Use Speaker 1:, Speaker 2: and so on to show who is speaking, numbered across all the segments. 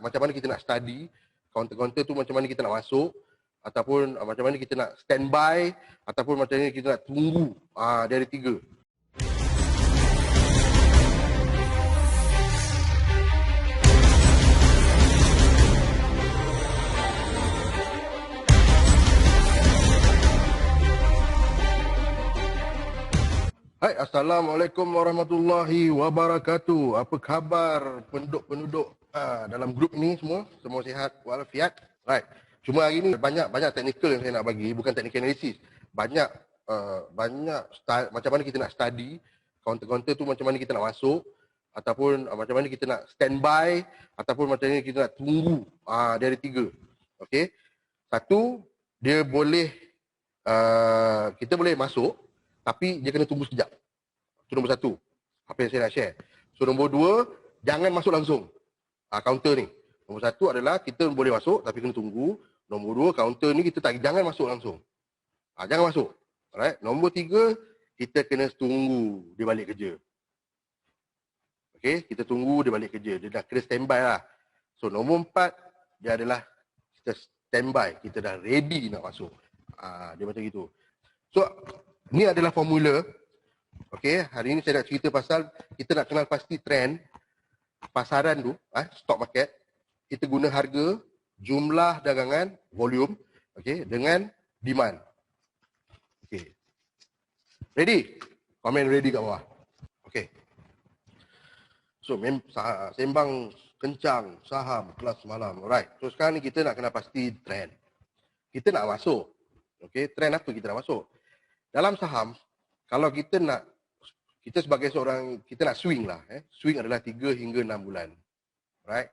Speaker 1: macam mana kita nak study, kaunter-kaunter tu macam mana kita nak masuk, ataupun macam mana kita nak standby, ataupun macam mana kita nak tunggu. Dia ada 3. Hai, Assalamualaikum warahmatullahi wabarakatuh. Apa khabar penduduk-penduduk dalam grup ni semua? Semua sihat walafiat? Right. Cuma hari ni banyak teknikal yang saya nak bagi, bukan teknikal analisis. Banyak macam mana kita nak study, kaunter-kaunter tu macam mana kita nak masuk, ataupun macam mana kita nak standby, ataupun macam mana kita nak tunggu. Dia ada 3. Okey. Satu, dia boleh kita boleh masuk tapi dia kena tunggu sekejap. Itu nombor 1. Apa yang saya nak share. So nombor 2, jangan masuk langsung. Kaunter ni. Nombor 1 adalah kita boleh masuk tapi kena tunggu. Nombor 2, kaunter ni jangan masuk langsung. Jangan masuk. Alright. Nombor 3, kita kena tunggu dia balik kerja. Okay, kita tunggu dia balik kerja. Dia dah kena standby lah. So nombor 4, dia adalah kita standby. Kita dah ready nak masuk. Dia macam gitu. So ni adalah formula. Okey, hari ini saya nak cerita pasal kita nak kenal pasti trend pasaran tu, stock market. Kita guna harga, jumlah dagangan, volume, okey, dengan demand. Okey. Ready? Komen ready kat bawah. Okey. So sembang kencang saham kelas malam. Alright. So sekarang ni kita nak kenal pasti trend. Kita nak masuk. Okey, trend apa kita nak masuk? Dalam saham, kalau kita sebagai seorang, kita nak swing lah. Swing adalah 3 hingga 6 bulan. Right?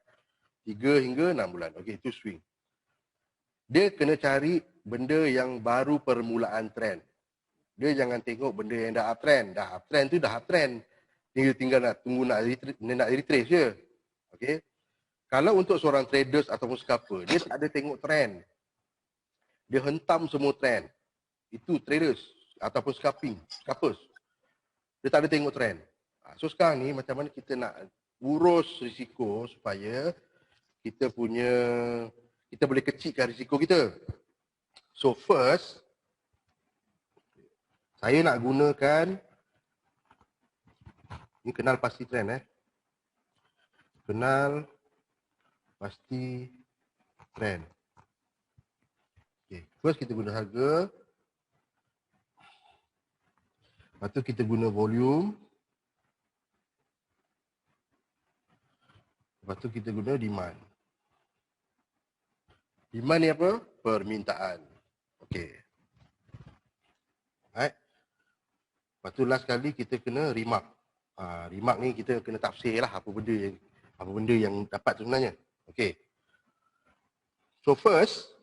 Speaker 1: 3 hingga 6 bulan. Okey, itu swing. Dia kena cari benda yang baru permulaan trend. Dia jangan tengok benda yang dah uptrend. Dah uptrend tu dah uptrend. Tinggal nak tunggu nak retrace je. Okey. Kalau untuk seorang traders ataupun scalper, dia tak ada tengok trend. Dia hentam semua trend. Itu traders ataupun scalpers. Dia tak ada tengok trend. So sekarang ni macam mana kita nak urus risiko supaya kita boleh kecilkan risiko kita. So first, saya nak gunakan ni kenal pasti trend. Kenal pasti trend. Okay. First kita guna harga. Lepas tu kita guna volume. Lepas tu kita guna demand. Demand ni apa? Permintaan. Okey. Alright. Lepas tu last kali kita kena remark. Remark ni kita kena tafsir lah apa benda yang dapat tu sebenarnya. Okey. So first,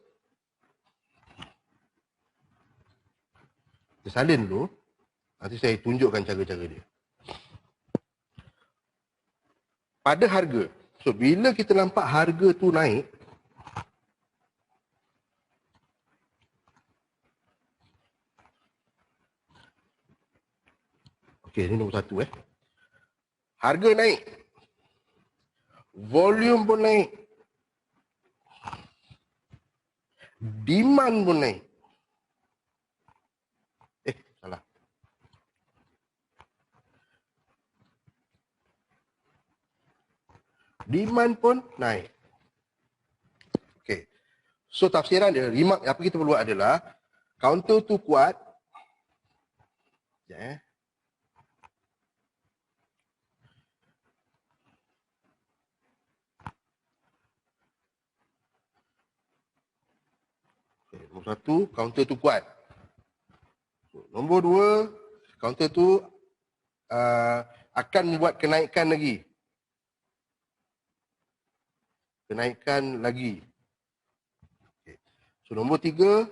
Speaker 1: kita salin dulu. Nanti saya tunjukkan cara-cara dia. Pada harga. So, bila kita nampak harga tu naik, okey, ini nombor 1. Harga naik. Volume pun naik. Demand pun naik. Salah. Demand pun naik. Okey. So tafsiran dia, remark apa kita perlu buat adalah counter tu kuat. Okay, nombor 1, counter tu kuat. Nombor 2, counter tu akan buat kenaikan lagi. Kenaikan lagi. Okay. So nombor 3,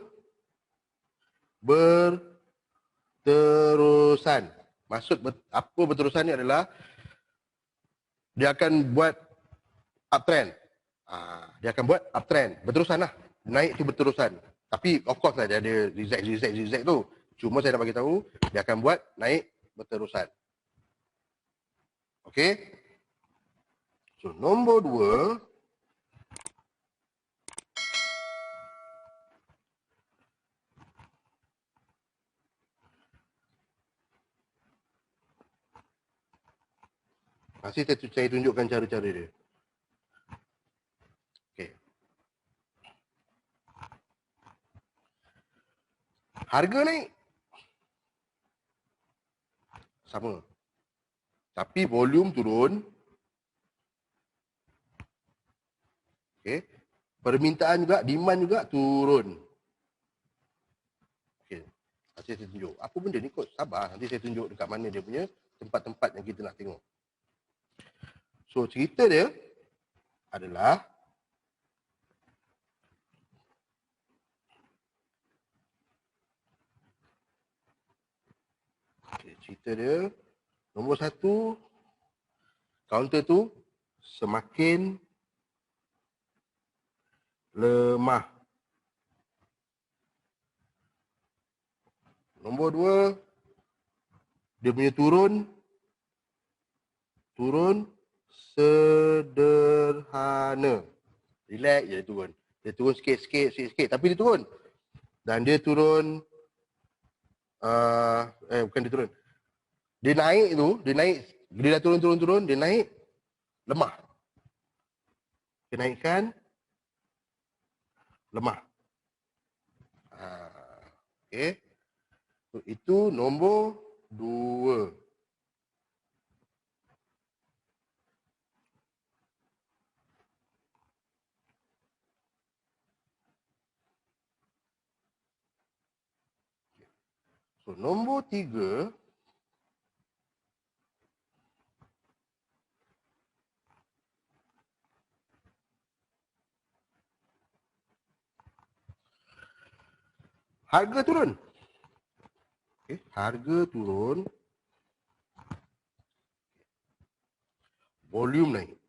Speaker 1: berterusan. Maksud apa berterusan ni adalah dia akan buat uptrend. Dia akan buat uptrend. Berterusan lah. Naik tu berterusan. Tapi of course lah dia ada zigzag tu. Cuma saya nak bagi tahu dia akan buat naik berterusan. Okey. So nombor 2, Masih saya tunjukkan cara-cara dia. Okey. Harga naik. Sama. Tapi volume turun. Okey. Permintaan juga, demand juga turun. Okey. Nanti saya tunjuk. Apa benda ni kot? Sabar. Nanti saya tunjuk dekat mana dia punya tempat-tempat yang kita nak tengok. So, cerita dia adalah cerita dia nombor 1, counter tu semakin lemah. Nombor 2, dia punya turun sederhana. Relax je dia turun. Dia turun sikit-sikit, tapi dia turun. Dan dia turun bukan dia turun. Dia naik tu, dia dah turun, dia naik lemah. Kenaikan lemah. Okey. So, itu nombor 2. So, nombor 3, harga turun. Okay. Harga turun, volume naik.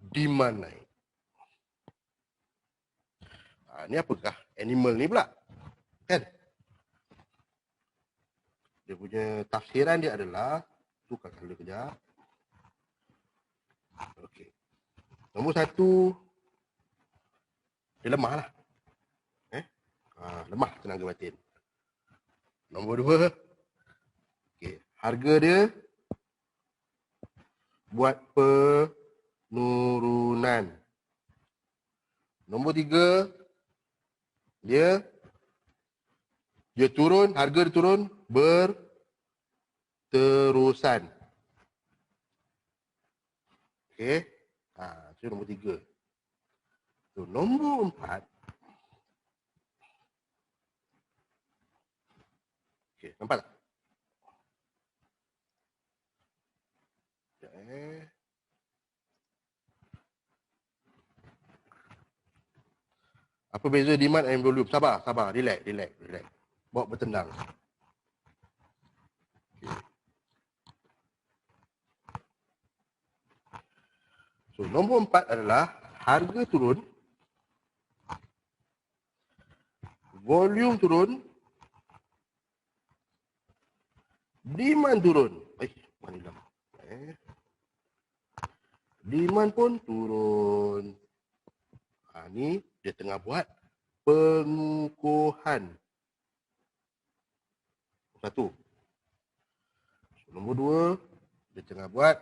Speaker 1: Demand naik. Ni apakah animal ni pula? Kan? Dia punya tafsiran dia adalah, tukar color kejap. Okey. Nombor 1, dia lemah lah. Lemah tenaga batin. Nombor 2, okay, harga dia buat penurunan. Nombor 3, dia turun, harga dia turun berterusan. Okey. Itu nombor 3. So, nombor 4. Okey, nampak tak? Apa beza demand and volume? Sabar, relax. Bawa bertendang. Okay. So, nombor 4 adalah harga turun, volume turun, demand turun. Mana hilang? Demand pun turun. Ni dia tengah buat pengukuhan. 1. Nombor 2, dia tengah buat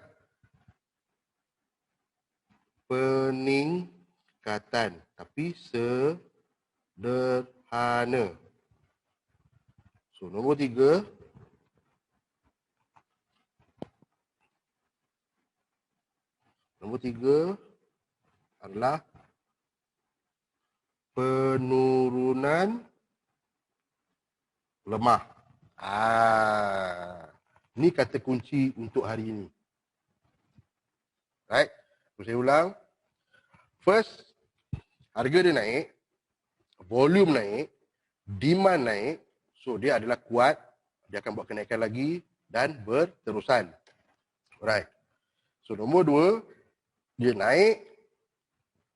Speaker 1: peningkatan, tapi sederhana. So, nombor 3, adalah penurunan lemah. Ni kata kunci untuk hari ini. Right? Saya ulang. First, harga dia naik, volume naik, demand naik. So, dia adalah kuat. Dia akan buat kenaikan lagi dan berterusan. Alright. So, nombor 2, dia naik.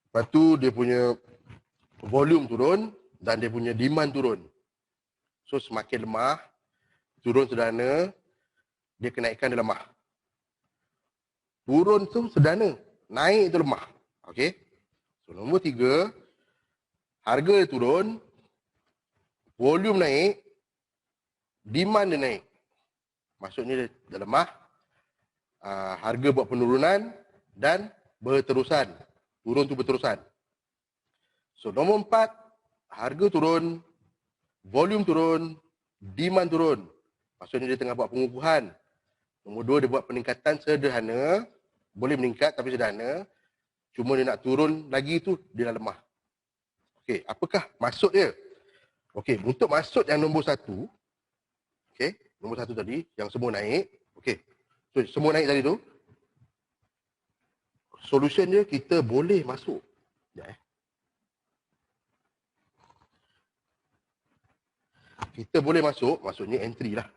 Speaker 1: Lepas tu, dia punya volume turun dan dia punya demand turun. So, semakin lemah, turun sederhana, dia kenaikan dia lemah. Turun tu sederhana, naik tu lemah. Okey. So, nombor 3, harga dia turun, volume naik, demand dia naik. Maksudnya dia lemah, harga buat penurunan dan berterusan. Turun tu berterusan. So nombor 4, harga turun, volume turun, demand turun. Maksudnya dia tengah buat pengukuhan. Nombor 2, dia buat peningkatan sederhana. Boleh meningkat tapi sederhana. Cuma dia nak turun lagi tu, dia dah lemah. Okey, apakah maksud dia? Okey, untuk maksud yang nombor 1, okey, nombor 1 tadi, yang semua naik. Okey, so semua naik tadi tu. Solution dia, kita boleh masuk. Kita boleh masuk, maksudnya entry lah.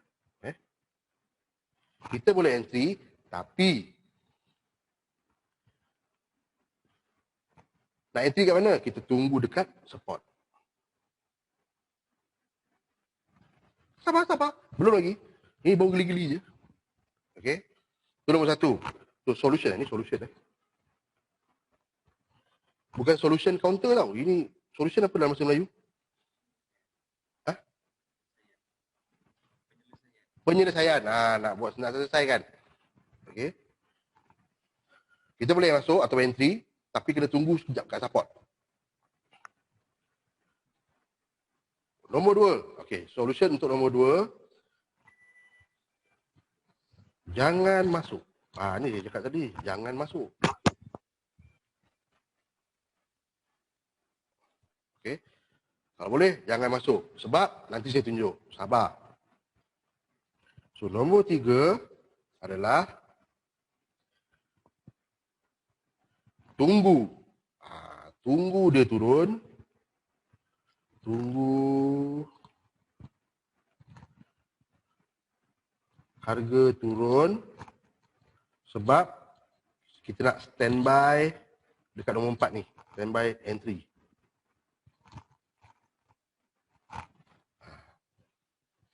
Speaker 1: Kita boleh entry, tapi nak entry kat mana? Kita tunggu dekat support. Sabar. Belum lagi. Ini baru geli-geli je. Okey. Itu nombor 1. So, solution. Ini solution. Bukan solution counter tau. Ini solution apa dalam bahasa Melayu? Penyelesaian. Nak selesaikan. Okey. Kita boleh masuk atau entry, tapi kena tunggu sekejap kat support. Nombor 2. Okey, solution untuk nombor 2. Jangan masuk. Ni dia cakap tadi, jangan masuk. Okey. Kalau boleh, jangan masuk. Sebab nanti saya tunjuk. Sabar. So, nombor 3 adalah tunggu. Tunggu dia turun. Tunggu harga turun. Sebab kita nak standby dekat nombor 4 ni. Standby entry.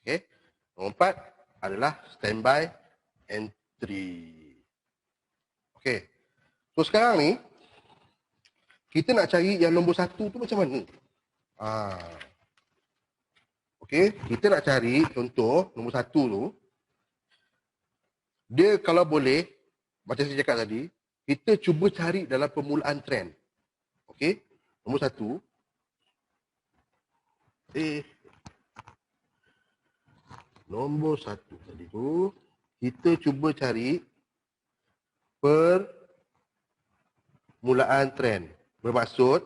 Speaker 1: Okay. Nombor 4 adalah standby entry. Okay. So sekarang ni, kita nak cari yang nombor 1 tu macam mana? Okay. Kita nak cari contoh nombor 1 tu. Dia kalau boleh, macam saya cakap tadi, kita cuba cari dalam permulaan trend. Okay. Nombor 1. Nombor 1 tadi tu, kita cuba cari permulaan trend. Bermaksud,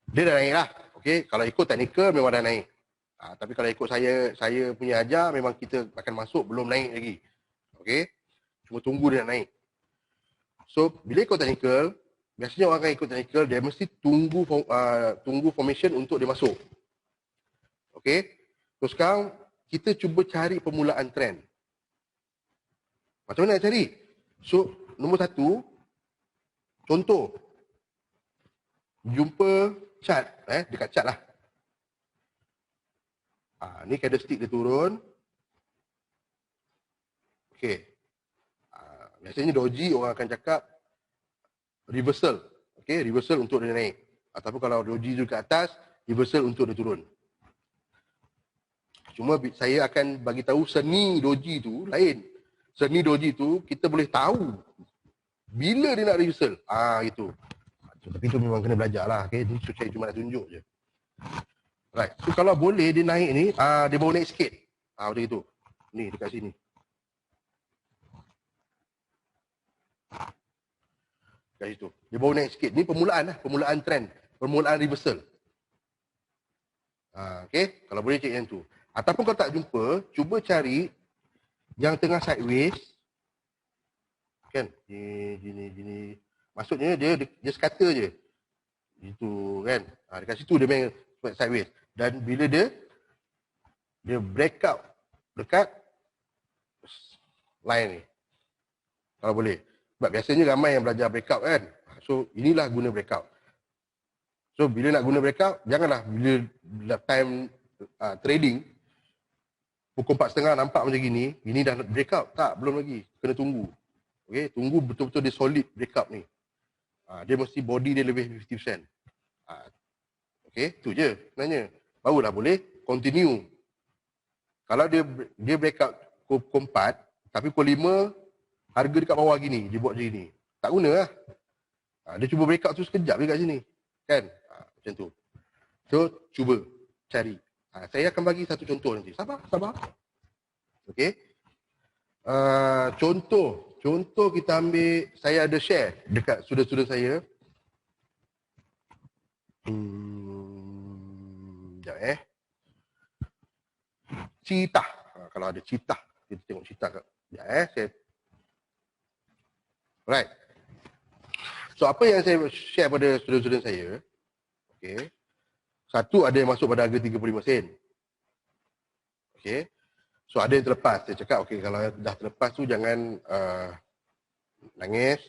Speaker 1: dia dah naik lah. Okay. Kalau ikut teknikal memang dah naik. Tapi kalau ikut saya punya ajar, memang kita akan masuk belum naik lagi. Okay. Cuma tunggu dia naik. So, bila ikut teknikal, biasanya orang akan ikut teknikal, dia mesti tunggu formation untuk dia masuk. Okay. So, sekarang kita cuba cari permulaan trend. Macam mana nak cari? So, nombor 1, contoh. Jumpa chart, dekat chart lah. Ni candlestick dia turun. Okay. Biasanya doji orang akan cakap reversal. Okay, reversal untuk dia naik. Ataupun kalau doji tu ke atas, reversal untuk dia turun. Cuma saya akan bagi tahu seni doji tu lain. Seni doji tu kita boleh tahu bila dia nak reversal. Itu. Tapi tu memang kena belajar lah. Okay, ni saya cuma nak tunjuk je. Right. So kalau boleh dia naik ni, dia baru naik sikit. Macam itu. Ni dekat sini. Dekat situ. Dia baru naik sikit. Ni permulaan lah. Permulaan trend. Permulaan reversal. Okay. Kalau boleh cek yang tu. Ataupun kalau tak jumpa, cuba cari yang tengah sideways. Kan? Gini. Maksudnya dia sekata je. Itu kan. Dekat situ dia main sideways. Dan bila dia breakout dekat line ni. Kalau boleh. Sebab biasanya ramai yang belajar breakout kan. So inilah guna breakout. So bila nak guna breakout, janganlah bila time trading pukul 4.30 nampak macam gini, ini dah breakout. Tak, belum lagi. Kena tunggu. Okay, tunggu betul-betul dia solid breakout ni. Dia mesti body dia lebih 50%. Okay, tu je sebenarnya. Barulah boleh continue. Kalau dia breakout pukul 4, tapi pukul 5 harga dekat bawah gini, dia buat macam ni. Tak guna lah. Dia cuba break out tu sekejap je kat sini. Kan? Macam tu. So, cuba cari. Saya akan bagi satu contoh nanti. Sabar. Okey. Contoh kita ambil, saya ada share dekat student-student saya. Sekejap Cheetah. Kalau ada cheetah, kita tengok cheetah kat. Sekejap Right. So, apa yang saya share pada student-student saya, okay. Satu, ada yang masuk pada harga 35 sen. Okay. So, ada yang terlepas. Saya cakap, okay, kalau dah terlepas tu jangan nangis,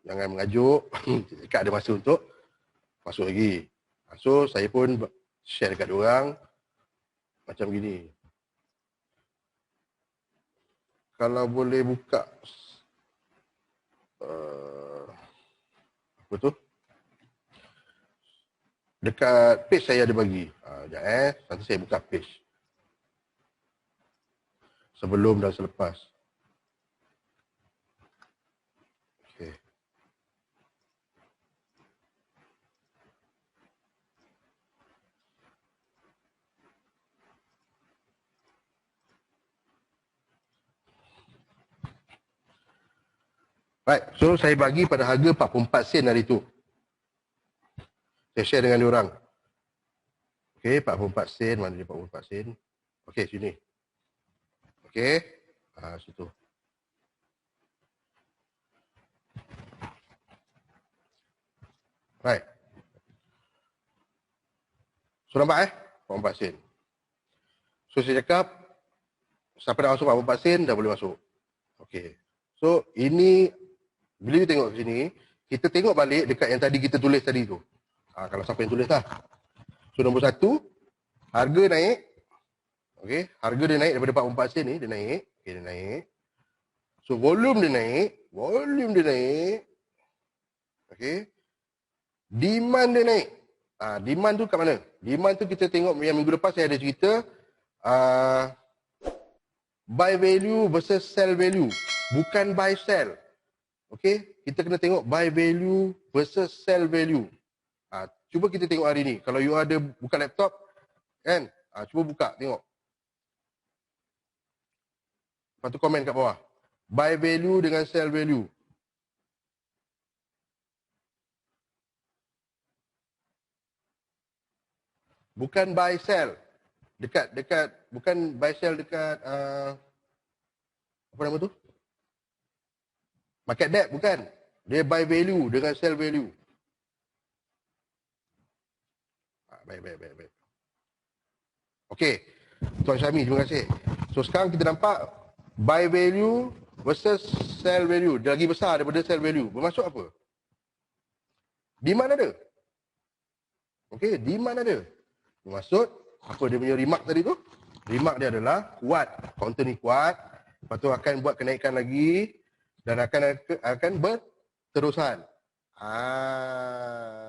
Speaker 1: jangan mengajuk. Saya cakap ada masa untuk masuk lagi. So, saya pun share dekat diorang macam gini. Kalau boleh buka apa tu? Dekat page saya ada bagi. Sekejap nanti saya buka page. Sebelum dan selepas. Okay. Right, so saya bagi pada harga 44 sen hari tu. Saya share dengan diorang. Okay, 44 sen. Mana dia 44 sen? Okay, sini. Okay, situ. Right. So nampak 44 sen. So saya cakap, siapa nak masuk 44 sen dah boleh masuk. Okay. So ini, bila kita tengok sini, kita tengok balik dekat yang tadi kita tulis tadi tu. Kalau siapa yang tulis lah. So nombor 1, harga naik. Okay, harga dia naik daripada 44 sen ni, dia naik. Okay, dia naik. So volume dia naik. Okay. Demand dia naik. Demand tu kat mana? Demand tu kita tengok yang minggu lepas saya ada cerita buy value versus sell value. Bukan buy sell. Okay, kita kena tengok buy value versus sell value. Cuba kita tengok hari ni. Kalau you ada buka laptop, kan? Cuba buka, tengok. Lepas tu komen kat bawah. Buy value dengan sell value. Bukan buy sell. Dekat bukan buy sell dekat apa nama tu? Market depth bukan. Dia buy value dengan sell value. Baik. Okey. Tuan Syami, terima kasih. So sekarang kita nampak buy value versus sell value. Dia lagi besar daripada sell value. Bermaksud apa? Demand ada. Okey, demand ada. Bermaksud apa dia punya remark tadi tu? Remark dia adalah kuat. Counter ni kuat. Lepas tu akan buat kenaikan lagi dan akan berterusan.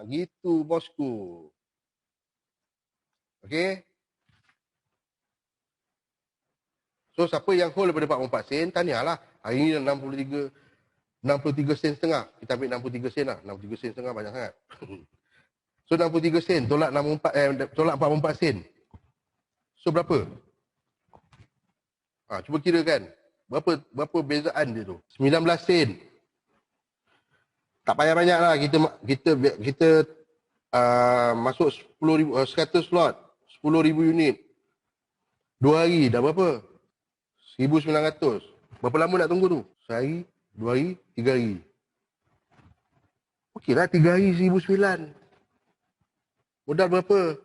Speaker 1: Gitu bosku. Okey. So siapa yang hold daripada 44 sen, tahniahlah. Hari ni 63 sen setengah. Kita ambil 63 sen lah. 63 sen setengah banyak sangat. So 63 sen tolak 44 sen. So berapa? Cuba kira kan. Berapa bezaan dia tu? 19 sen. Tak payah banyak lah. Kita masuk 100 slot. 10,000 unit. 2 hari dah berapa? 1,900. Berapa lama nak tunggu tu? Sehari, 2 hari, 3 hari. Okey lah, 3 hari 1,900. Modal berapa?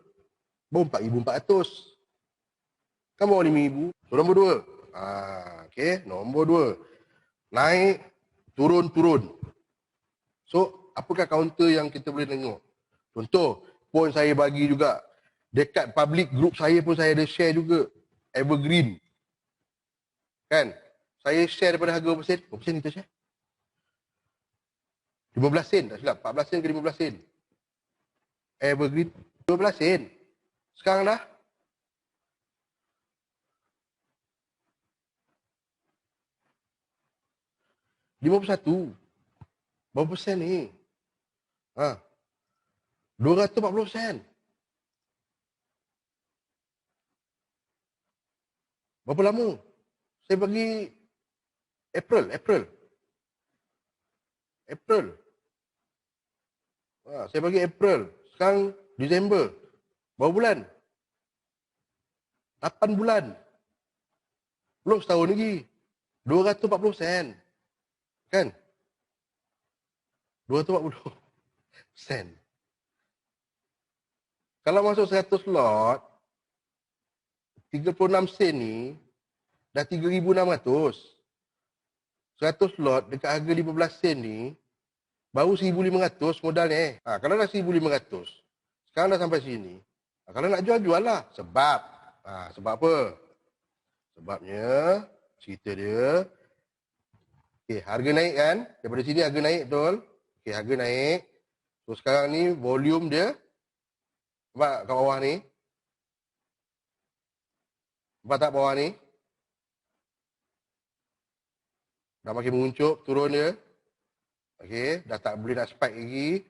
Speaker 1: Baru 4,400. Kan baru 5,000. So, nombor 2. Okey, nombor 2. Naik, turun. So, apakah counter yang kita boleh tengok? Contoh, pun saya bagi juga. Dekat public group saya pun saya ada share juga. Evergreen. Kan? Saya share daripada harga berapa sen? Berapa sen kita share? 15 sen, tak silap. 14 sen ke 15 sen? Evergreen 12 sen. Sekarang dah 51. Berapa persen ni? 240 sen. Berapa lama? Saya bagi April. Saya bagi April. Sekarang Disember. Berapa bulan? 8 bulan. Belum setahun lagi. 240 sen. Kan? 240 sen. Kalau masuk 100 lot, 36 sen ni dah 3,600. 100 lot dekat harga 15 sen ni baru 1,500 modalnya. Kalau dah 1,500, sekarang dah sampai sini. Kalau nak jual lah. Sebab apa? Sebabnya cerita dia, harga naik kan? Daripada sini harga naik betul. Harga naik. So sekarang ni volume dia, nampak kat bawah ni? Nampak tak bawah ni? Dah makin menguncup turun dia. Dah tak boleh nak spike lagi.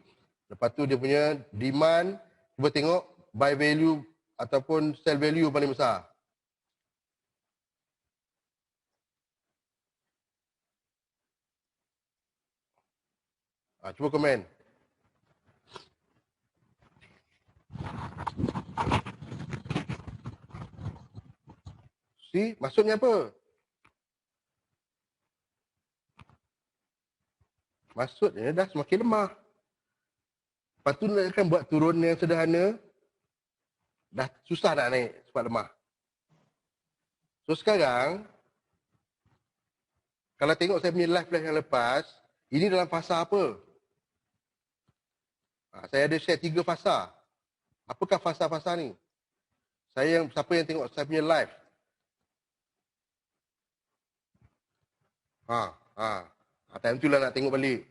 Speaker 1: Lepas tu dia punya demand, cuba tengok buy value ataupun sell value paling besar. Cuba komen. See, maksudnya apa? Maksudnya dah semakin lemah. Lepas tu nak akan buat turun yang sederhana, dah susah nak naik sebab lemah. So sekarang, kalau tengok saya punya live yang lepas, ini dalam fasa apa? Saya ada share 3 fasa. Apakah fasa-fasa ni? Siapa yang tengok saya punya live? Time tu lah nak tengok balik.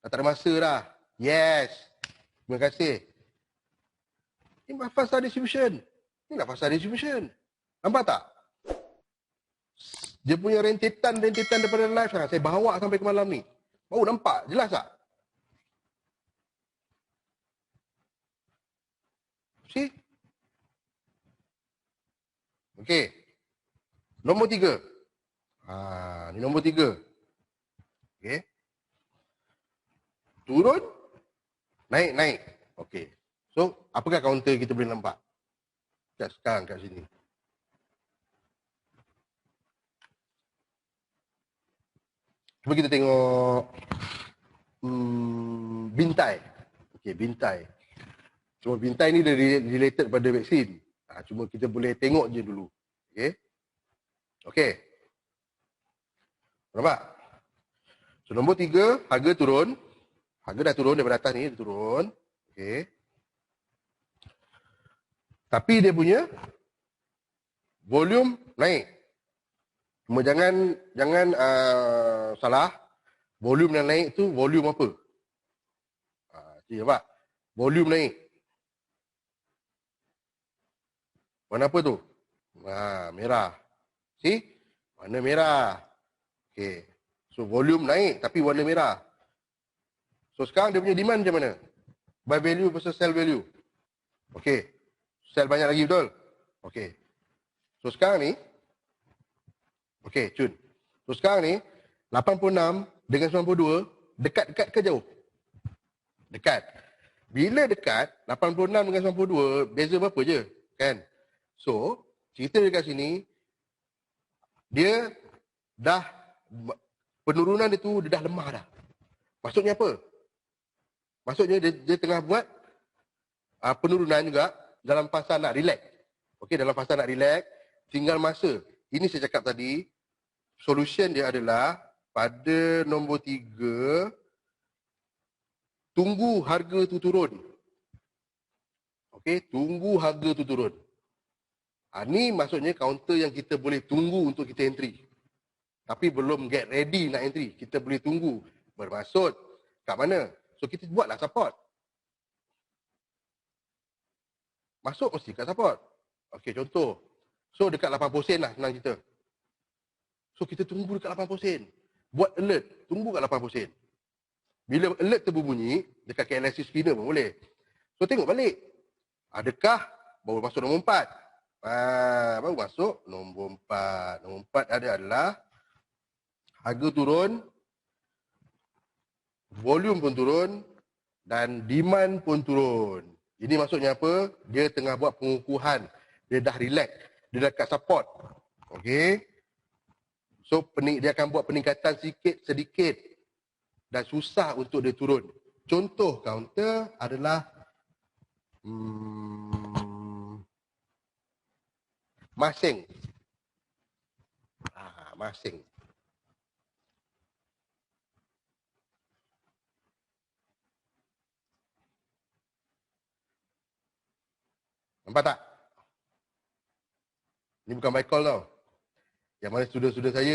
Speaker 1: Dah tak ada masa dah. Yes. Terima kasih. Ini fasa distribution. Ini lah fasa distribution. Nampak tak? Dia punya rentetan daripada live sekarang. Saya bawa sampai ke malam ni. Baru nampak? Jelas tak? See? Okey. Nombor 3. Ni nombor 3. Okey. Turun, naik. Okey. So, apakah counter kita boleh nampak? Sekarang kat sini. Cuba kita tengok bintai. Okey, bintai. Cuma bintai ni dia related pada vaksin. Cuma kita boleh tengok je dulu. Okey. Nampak? So, nombor 3, harga turun. Harga dah turun daripada atas ni, dia turun. Okey. Tapi dia punya volume naik. Cuma jangan salah. Volume yang naik tu volume apa? Nampak? Volume naik. Warna apa tu? Merah. See? Warna merah. Okey. So volume naik tapi warna merah. So sekarang dia punya demand macam mana? Buy value versus sell value. Okey. Sell banyak lagi betul? Okey. So sekarang ni, okey, cun. So sekarang ni 86 dengan 92 dekat-dekat ke jauh? Dekat. Bila dekat 86 dengan 92 beza berapa je? Kan? So, cerita dekat sini dia dah penurunan dia tu dia dah lemah dah. Maksudnya apa? Maksudnya dia tengah buat penurunan juga dalam fasa nak relax. Okey, dalam fasa nak relax, tinggal masa. Ini saya cakap tadi, solution dia adalah pada nombor 3, tunggu harga tu turun. Okey, tunggu harga tu turun. Ni maksudnya counter yang kita boleh tunggu untuk kita entry. Tapi belum get ready nak entry. Kita boleh tunggu. Bermaksud kat mana? So kita buatlah support. Masuk mesti kat support. Okey, contoh. So dekat 80 sen lah senang kita. So kita tunggu dekat 80 sen. buat alert, tunggu kat 80 sen. Bila alert tu berbunyi, dekat KLSC spinner pun boleh. So tengok balik. Adakah baru masuk nombor 4? Baru masuk nombor 4. Nombor 4 adalah harga turun, volume pun turun dan demand pun turun. Ini maksudnya apa? Dia tengah buat pengukuhan. Dia dah relax. Dia dah kat support. Okey. So dia akan buat peningkatan sedikit dan susah untuk dia turun. Contoh counter adalah masing. Masing. Nampak tak? Ini bukan buy call tau. Yang mana student-student saya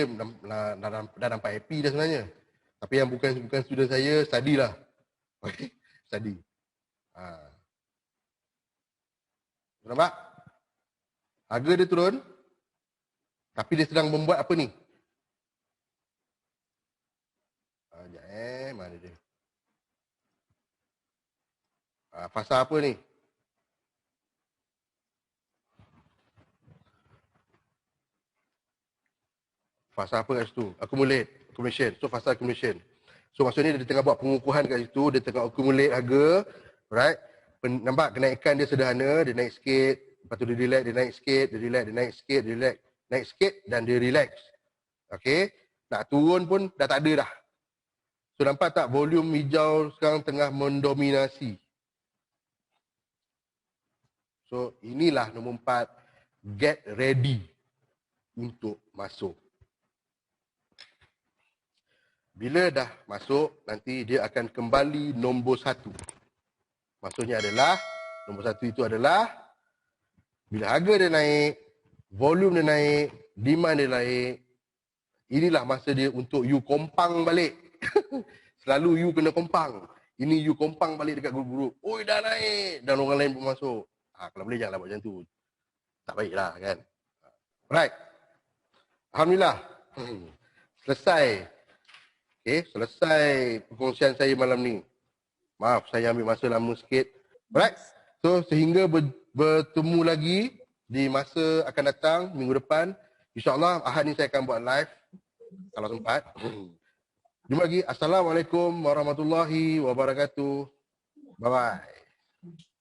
Speaker 1: dah nampak happy dah sebenarnya. Tapi yang bukan student saya, study lah. Study. Nampak? Harga dia turun. Tapi dia sedang membuat apa ni? Sekejap mana dia? Fasa apa ni? Fasa apa kat situ? Accumulation. So fasa accumulation. So maksudnya dia tengah buat pengukuhan kat situ, dia tengah accumulate harga, right? Nampak kenaikan dia sederhana, dia naik sikit, lepas tu dia relax, dia naik sikit, dia relax, dia naik sikit, dia relax, naik sikit dan dia relax. Okey? Nak turun pun dah tak ada dah. So nampak tak volume hijau sekarang tengah mendominasi. So inilah nombor 4, get ready untuk masuk. Bila dah masuk, nanti dia akan kembali nombor 1. Maksudnya adalah, nombor 1 itu adalah, bila harga dia naik, volume dia naik, demand dia naik, inilah masa dia untuk you kompang balik. Selalu you kena kompang. Ini you kompang balik dekat grup-grup. Oi dah naik. Dan orang lain pun masuk. Kalau boleh janganlah buat macam tu. Tak baiklah kan. Right. Alhamdulillah. Selesai. Okay, selesai perkongsian saya malam ni. Maaf, saya ambil masa lama sikit. Alright. So, sehingga bertemu lagi di masa akan datang, minggu depan. InsyaAllah, Ahad ni saya akan buat live. Kalau sempat. Jumpa lagi. Assalamualaikum warahmatullahi wabarakatuh. Bye-bye.